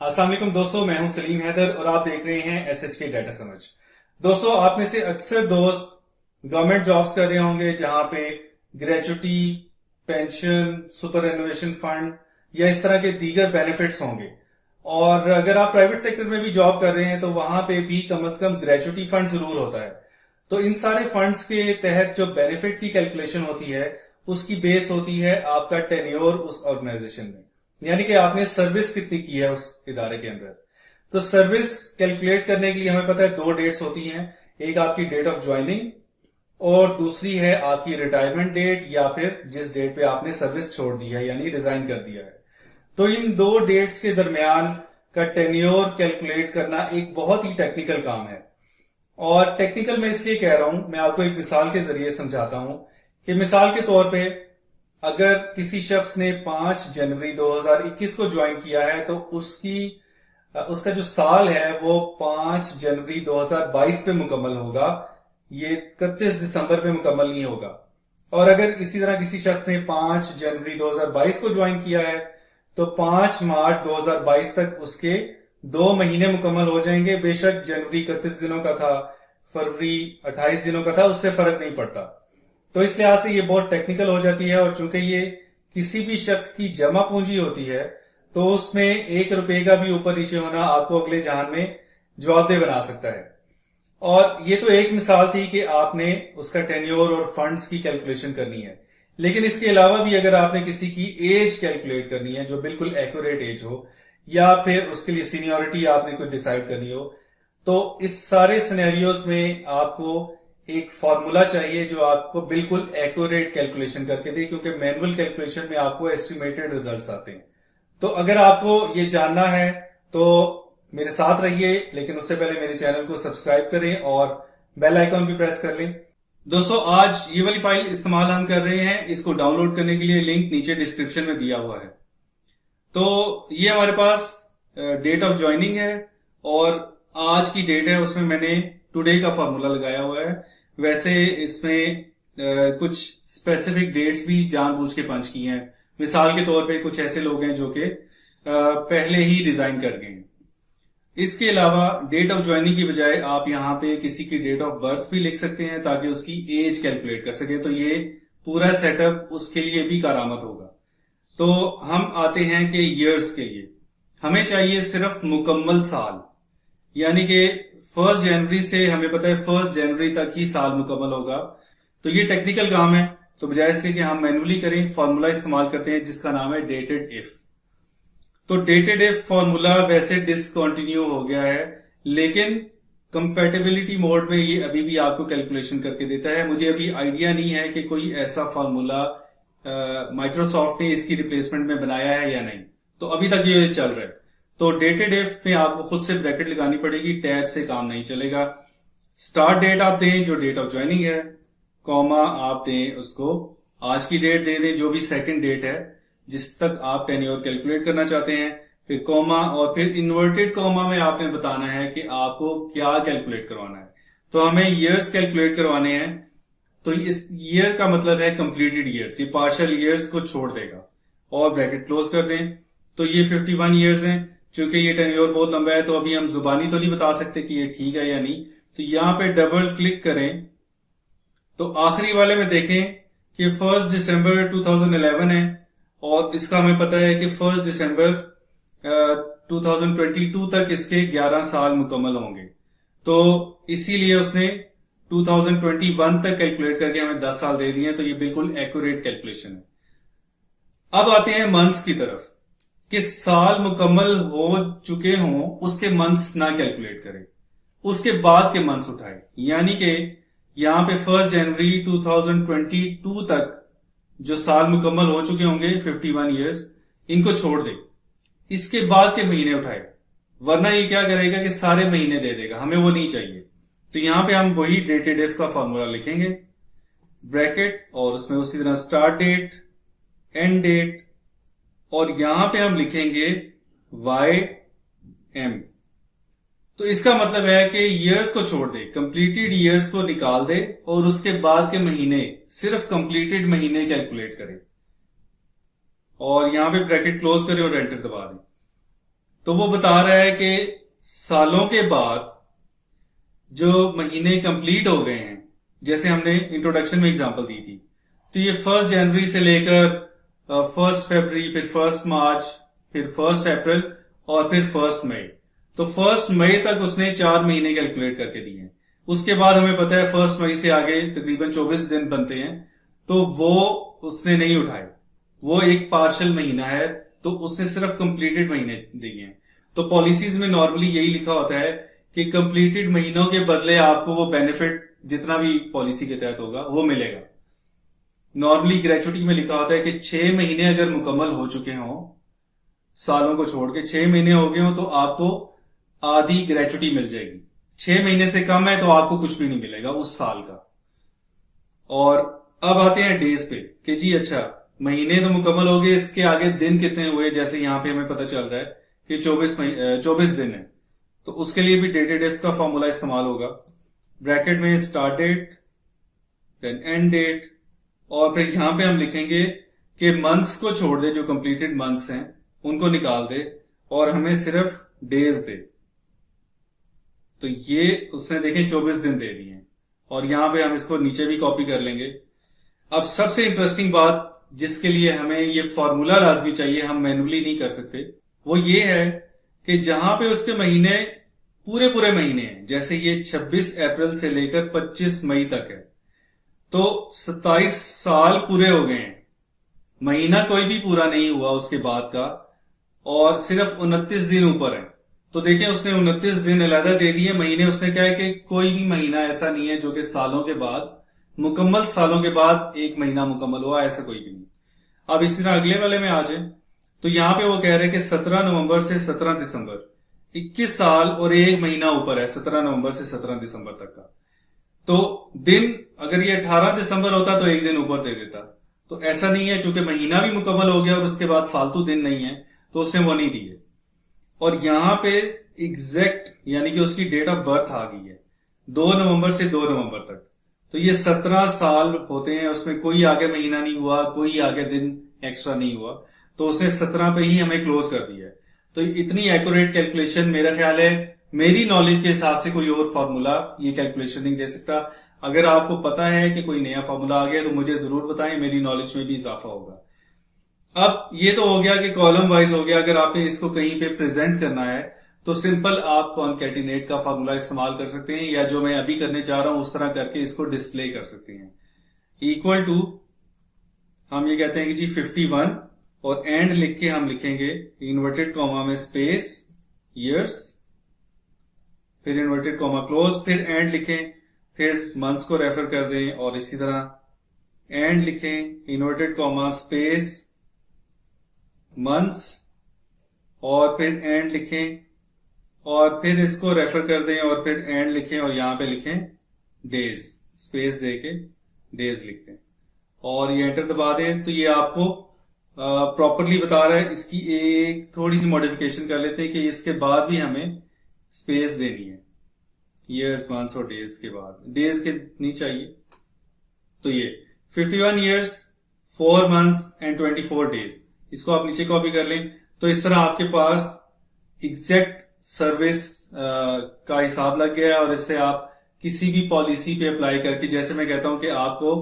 अस्सलाम वालेकुम दोस्तों, मैं हूं सलीम हैदर और आप देख रहे हैं SHK डाटा समझ। दोस्तों, आप में से अक्सर दोस्त गवर्नमेंट जॉब्स कर रहे होंगे जहां पे ग्रेचुटी, पेंशन, सुपर एनुएशन फंड या इस तरह के दीगर बेनिफिट्स होंगे। और अगर आप प्राइवेट सेक्टर में भी जॉब कर रहे हैं तो वहां पे भी कम से कम ग्रेचुटी फंड जरूर होता है। तो इन सारे फंड्स के तहत जो बेनिफिट की कैलकुलेशन होती है उसकी बेस होती है आपका टेन्योर उस ऑर्गेनाइजेशन में, यानी कि आपने सर्विस कितनी की है उस इदारे के अंदर। तो सर्विस कैलकुलेट करने के लिए हमें पता है दो डेट्स होती हैं, एक आपकी डेट ऑफ ज्वाइनिंग और दूसरी है आपकी रिटायरमेंट डेट या फिर जिस डेट पे आपने सर्विस छोड़ दी है यानी रिजाइन कर दिया है। तो इन दो डेट्स के दरमियान का टेन्योर कैलकुलेट करना एक बहुत ही टेक्निकल काम है। और टेक्निकल मैं इसलिए कह रहा हूं, मैं आपको एक मिसाल के जरिए समझाता हूं कि मिसाल के तौर पे अगर किसी शख्स ने 5 जनवरी 2021 को ज्वाइन किया है तो उसका जो साल है वो 5 जनवरी 2022 पे मुकम्मल होगा, ये 31 दिसंबर पे मुकम्मल नहीं होगा। और अगर इसी तरह किसी शख्स ने 5 जनवरी 2022 को ज्वाइन किया है तो 5 मार्च 2022 तक उसके 2 महीने मुकम्मल हो जाएंगे। बेशक जनवरी 31 दिनों का था, फरवरी 28 दिनों का था, उससे फर्क नहीं पड़ता। तो इस लिहाज से ये बहुत टेक्निकल हो जाती है और चूंकि ये किसी भी शख्स की जमा पूंजी होती है तो उसमें 1 रुपए का भी ऊपर नीचे होना आपको अगले जहान में जवाबदेह बना सकता है। और ये तो एक मिसाल थी कि आपने उसका टेन्योर और फंड्स की कैलकुलेशन करनी है, लेकिन इसके अलावा भी अगर आपने किसी की एज कैलकुलेट करनी है जो बिल्कुल एक्यूरेट एज हो या फिर उसके लिए सीनियोरिटी आपने कोई डिसाइड करनी हो, तो इस सारे सिनेरियोज में आपको एक फॉर्मूला चाहिए जो आपको बिल्कुल एक्यूरेट कैलकुलेशन करके दे, क्योंकि मैनुअल कैलकुलेशन में आपको एस्टिमेटेड रिजल्ट्स आते हैं। तो अगर आपको ये जानना है तो मेरे साथ रहिए, लेकिन उससे पहले मेरे चैनल को सब्सक्राइब करें और बेल आइकॉन भी प्रेस कर लें। दोस्तों, आज ये वाली फाइल इस्तेमाल हम कर रहे हैं, इसको डाउनलोड करने के लिए लिंक नीचे डिस्क्रिप्शन में दिया हुआ है। तो ये हमारे पास डेट ऑफ ज्वाइनिंग है और आज की डेट है, उसमें मैंने टुडे का फॉर्मूला लगाया हुआ है। वैसे इसमें कुछ स्पेसिफिक डेट्स भी जानबूझ के पंच की हैं। मिसाल के तौर पे कुछ ऐसे लोग हैं जो कि पहले ही रिजाइन कर गए हैं। इसके अलावा डेट ऑफ ज्वाइनिंग की बजाय आप यहाँ पे किसी की डेट ऑफ बर्थ भी लिख सकते हैं ताकि उसकी एज कैलकुलेट कर सके, तो ये पूरा सेटअप उसके लिए भी कारामद होगा। तो हम आते हैं कि ईयर्स के लिए हमें चाहिए सिर्फ मुकम्मल साल, यानी कि 1 जनवरी से हमें पता है 1 जनवरी तक ही साल मुकम्मल होगा। तो ये टेक्निकल काम है, तो बजाय इसके कि हम मैनुअली करें फॉर्मूला इस्तेमाल करते हैं जिसका नाम है डेटेड इफ। तो डेटेड इफ फॉर्मूला वैसे डिसकंटिन्यू हो गया है, लेकिन कंपैटिबिलिटी मोड में ये अभी भी आपको कैलकुलेशन करके देता है। मुझे अभी आइडिया नहीं है कि कोई ऐसा फॉर्मूला माइक्रोसॉफ्ट ने इसकी रिप्लेसमेंट में बनाया है या नहीं, तो अभी तक ये चल रहा है। तो डेटेड इफ में आपको खुद से ब्रैकेट लगानी पड़ेगी, टैब से काम नहीं चलेगा। स्टार्ट डेट आप दें जो डेट ऑफ ज्वाइनिंग है, कॉमा आप दें उसको आज की डेट दे दें जो भी सेकंड डेट है जिस तक आप टेन्योर कैलकुलेट करना चाहते हैं, फिर कॉमा और फिर इन्वर्टेड कॉमा में आपने बताना है कि आपको क्या कैलकुलेट करवाना है। तो हमें ईयर्स कैलकुलेट करवाने हैं, तो इस ईयर का मतलब है कंप्लीटेड ईयर्स, ये पार्शियल ईयर्स को छोड़ देगा और ब्रैकेट क्लोज कर दें। तो ये 51 ईयर्स हैं। चूंकि ये टेन्योर बहुत लंबा है तो अभी हम जुबानी तो नहीं बता सकते कि ये ठीक है या नहीं, तो यहां पे डबल क्लिक करें तो आखिरी वाले में देखें कि 1 दिसंबर 2011 है और इसका हमें पता है कि 1 दिसंबर 2022 तक इसके 11 साल मुकम्मल होंगे। तो इसीलिए उसने 2021 तक कैलकुलेट करके हमें 10 साल दे दिए, तो ये बिल्कुल एक्यूरेट कैलकुलेशन है। अब आते हैं मंथ्स की तरफ कि साल मुकम्मल हो चुके हों उसके मंथ्स ना कैलकुलेट करें, उसके बाद के मंथ्स उठाए, यानी कि यहां पे 1 जनवरी 2022 तक जो साल मुकम्मल हो चुके होंगे 51 ईयर्स, इनको छोड़ दे, इसके बाद के महीने उठाए, वरना ये क्या करेगा कि सारे महीने दे देगा, हमें वो नहीं चाहिए। तो यहां पे हम वही डेटेड इफ का फॉर्मूला लिखेंगे, ब्रैकेट और उसमें उसी तरह स्टार्ट डेट, एंड डेट, और यहां पे हम लिखेंगे YM। तो इसका मतलब है कि ईयर्स को छोड़ दे, कंप्लीटेड ईयर्स को निकाल दे और उसके बाद के महीने सिर्फ कंप्लीटेड महीने कैलकुलेट करे और यहां पे ब्रैकेट क्लोज करें और एंटर दबा दें। तो वो बता रहा है कि सालों के बाद जो महीने कंप्लीट हो गए हैं, जैसे हमने इंट्रोडक्शन में एग्जांपल दी थी, तो ये 1 जनवरी से लेकर 1 फरवरी, फिर 1 मार्च, फिर 1 अप्रैल और फिर 1 मई। तो 1 मई तक उसने 4 महीने कैलकुलेट करके दिए हैं। उसके बाद हमें पता है 1 मई से आगे तकरीबन 24 दिन बनते हैं, तो वो उसने नहीं उठाए। वो एक पार्शियल महीना है, तो उसने सिर्फ कंप्लीटेड महीने दिए हैं। तो पॉलिसीज में नॉर्मली यही लिखा होता है कि कंप्लीटेड महीनों के बदले आपको वो बेनिफिट जितना भी पॉलिसी के तहत होगा वो मिलेगा। नॉर्मली ग्रेचुटी में लिखा होता है कि 6 महीने अगर मुकम्मल हो चुके हों, सालों को छोड़ के 6 महीने हो गए हो, तो आपको आधी ग्रेचुटी मिल जाएगी। 6 महीने से कम है तो आपको कुछ भी नहीं मिलेगा उस साल का। और अब आते हैं डेज पे कि जी अच्छा, महीने तो मुकम्मल हो गए, इसके आगे दिन कितने हुए, जैसे यहां पे हमें पता चल रहा है कि 24 दिन है, तो उसके लिए भी डेटेड इफ का फॉर्मूला इस्तेमाल होगा। ब्रैकेट में start date, then end date, और फिर यहां पे हम लिखेंगे कि मंथ्स को छोड़ दे, जो कंप्लीटेड मंथ्स हैं उनको निकाल दे और हमें सिर्फ डेज दे। तो ये उसने देखें 24 दिन दे दिए हैं, और यहां पे हम इसको नीचे भी कॉपी कर लेंगे। अब सबसे इंटरेस्टिंग बात जिसके लिए हमें ये फॉर्मूला लाजमी चाहिए, हम मैनुअली नहीं कर सकते, वो ये है कि जहां पे उसके महीने पूरे पूरे महीने हैं, जैसे ये 26 अप्रैल से लेकर 25 मई तक है, तो 27 साल पूरे हो गए हैं, महीना कोई भी पूरा नहीं हुआ उसके बाद का, और सिर्फ 29 दिन ऊपर है। तो देखें उसने 29 दिन अलहदा दे दिए। महीने उसने क्या है कि कोई भी महीना ऐसा नहीं है जो कि सालों के बाद, मुकम्मल सालों के बाद एक महीना मुकम्मल हुआ, ऐसा कोई भी नहीं। अब इसी तरह अगले वाले में आ जाए, तो यहां पे वो कह रहे हैं कि 17 नवंबर से 17 दिसंबर, 21 साल और एक महीना ऊपर है 17 नवंबर से 17 दिसंबर तक का। तो दिन अगर ये 18 दिसंबर होता तो एक दिन ऊपर दे देता, तो ऐसा नहीं है, चूंकि महीना भी मुकम्मल हो गया और उसके बाद फालतू दिन नहीं है, तो उसने वो नहीं दिए। और यहां पे एग्जैक्ट यानी कि उसकी डेट ऑफ बर्थ आ गई है 2 नवंबर से 2 नवंबर तक। तो ये 17 साल होते हैं, उसमें कोई आगे महीना नहीं हुआ, कोई आगे दिन एक्स्ट्रा नहीं हुआ, तो उसने 17 पे ही हमें क्लोज कर दिया है। तो इतनी एक्यूरेट कैलकुलेशन मेरा ख्याल है, मेरी नॉलेज के हिसाब से कोई और फॉर्मूला ये कैलकुलेशन नहीं दे सकता। अगर आपको पता है कि कोई नया फॉर्मूला आ गया तो मुझे जरूर बताएं, मेरी नॉलेज में भी इजाफा होगा। अब ये तो हो गया कि कॉलम वाइज हो गया। अगर आपने इसको कहीं पे प्रेजेंट करना है तो सिंपल आप कॉनकैटिनेट का फॉर्मूला इस्तेमाल कर सकते हैं, या जो मैं अभी करने जा रहा हूं उस तरह करके इसको डिस्प्ले कर सकते हैं। इक्वल टू, हम ये कहते हैं कि जी 51, और एंड लिख के हम लिखेंगे इन्वर्टेड कॉमा में स्पेस ईयर्स, फिर इन्वर्टेड कॉमा क्लोज, फिर एंड लिखें, फिर मंथ्स को रेफर कर दें, और इसी तरह एंड लिखें, इन्वर्टेड कॉमा स्पेस मंथ्स, और फिर एंड लिखें, और फिर इसको रेफर कर दें, और फिर एंड लिखें, और यहां पे लिखें डेज, स्पेस देके डेज लिखते हैं, और ये एंटर दबा दें। तो ये आपको प्रॉपरली बता रहा है। इसकी एक थोड़ी सी मॉडिफिकेशन कर लेते हैं कि इसके बाद भी हमें स्पेस देनी है, ईयर्स मंथ्स और डेज के बाद, डेज के नहीं चाहिए। तो ये 51 ईयर्स 4 मंथ्स एंड 24 डेज, इसको आप नीचे कॉपी कर लें। तो इस तरह आपके पास एग्जैक्ट सर्विस का हिसाब लग गया है, और इससे आप किसी भी पॉलिसी पे अप्लाई करके, जैसे मैं कहता हूं कि आपको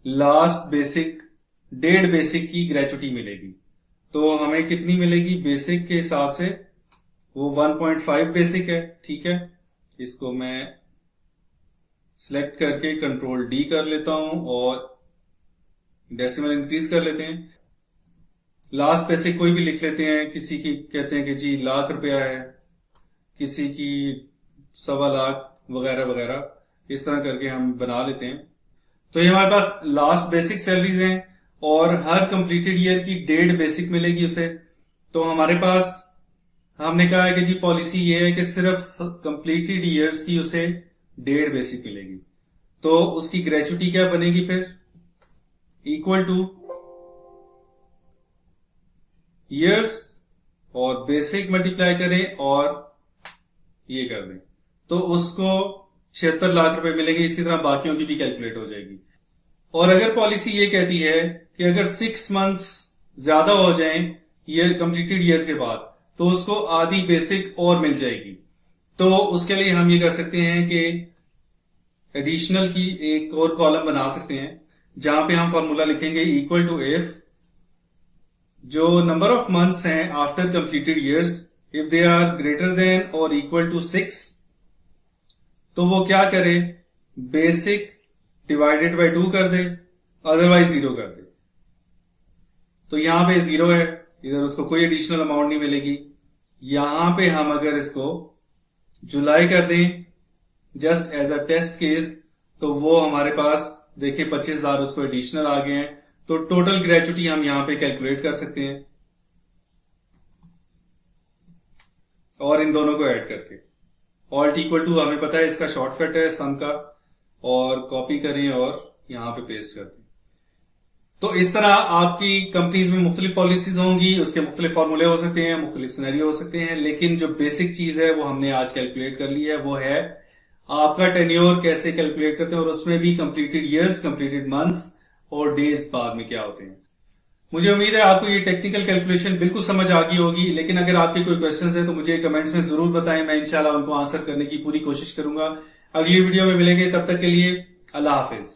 लास्ट बेसिक 1.5 बेसिक की ग्रेचुटी मिलेगी, तो हमें कितनी मिलेगी बेसिक के हिसाब से, वो 1.5 बेसिक है। ठीक है, इसको मैं सिलेक्ट करके कंट्रोल डी कर लेता हूं और डेसिमल इंक्रीज कर लेते हैं। लास्ट बेसिक कोई भी लिख लेते हैं, किसी की कहते हैं कि जी ₹1,00,000 है, किसी की 1.25 लाख वगैरह वगैरह, इस तरह करके हम बना लेते हैं। तो ये हमारे पास लास्ट बेसिक सैलरीज हैं, और हर कंप्लीटेड ईयर की 1.5 बेसिक मिलेगी उसे। तो हमारे पास हमने कहा है कि जी पॉलिसी ये है कि सिर्फ कंप्लीटेड ईयर्स की उसे 1.5 बेसिक मिलेगी। तो उसकी ग्रेचुटी क्या बनेगी फिर, इक्वल टू ईयर्स और बेसिक मल्टीप्लाई करें और ये कर दें, तो उसको 76 लाख रुपए मिलेंगे। इसी तरह बाकियों की भी कैलकुलेट हो जाएगी। और अगर पॉलिसी ये कहती है कि अगर 6 मंथ्स ज्यादा हो जाएं ईयर कंप्लीटेड ईयर्स के बाद, तो उसको आधी बेसिक और मिल जाएगी। तो उसके लिए हम ये कर सकते हैं कि एडिशनल की एक और कॉलम बना सकते हैं जहां पे हम फॉर्मूला लिखेंगे इक्वल टू इफ जो नंबर ऑफ मंथ्स हैं after completed years if they are greater than और इक्वल टू 6, तो वो क्या करे, बेसिक डिवाइडेड बाय 2 कर दे, अदरवाइज 0 कर दे। तो यहां पे 0 है, इधर उसको कोई एडिशनल अमाउंट नहीं मिलेगी। यहां पे हम अगर इसको जुलाई कर दें just as a test case, तो वो हमारे पास देखिए 25,000 उसको एडिशनल आ गए हैं। तो टोटल ग्रेचुटी हम यहां पे कैलकुलेट कर सकते हैं और इन दोनों को ऐड करके ऑल्ट इक्वल टू हमें पता है इसका शॉर्टकट है सम का, और कॉपी करें और यहां पे पेस्ट कर दें। तो इस तरह आपकी कंपनीज में मुख्तलिफ पॉलिसीज होंगी, उसके मुख्तलिफ फॉर्मूले हो सकते हैं, मुख्तलिफ सिनेरियो हो सकते हैं, लेकिन जो बेसिक चीज है वो हमने आज कैलकुलेट कर ली है, वो है आपका टेन्योर कैसे कैलकुलेट करते हैं और उसमें भी कंप्लीटेड ईयर्स, कंप्लीटेड मंथ्स और डेज बाद में क्या होते हैं। मुझे उम्मीद है आपको ये टेक्निकल कैलकुलेशन बिल्कुल समझ आ गई होगी, लेकिन अगर आपके कोई क्वेश्चंस हैं तो मुझे कमेंट्स में जरूर बताएं, मैं इंशाल्लाह उनको आंसर करने की पूरी कोशिश करूंगा। अगली वीडियो में मिलेंगे, तब तक के लिए अल्लाह हाफिज।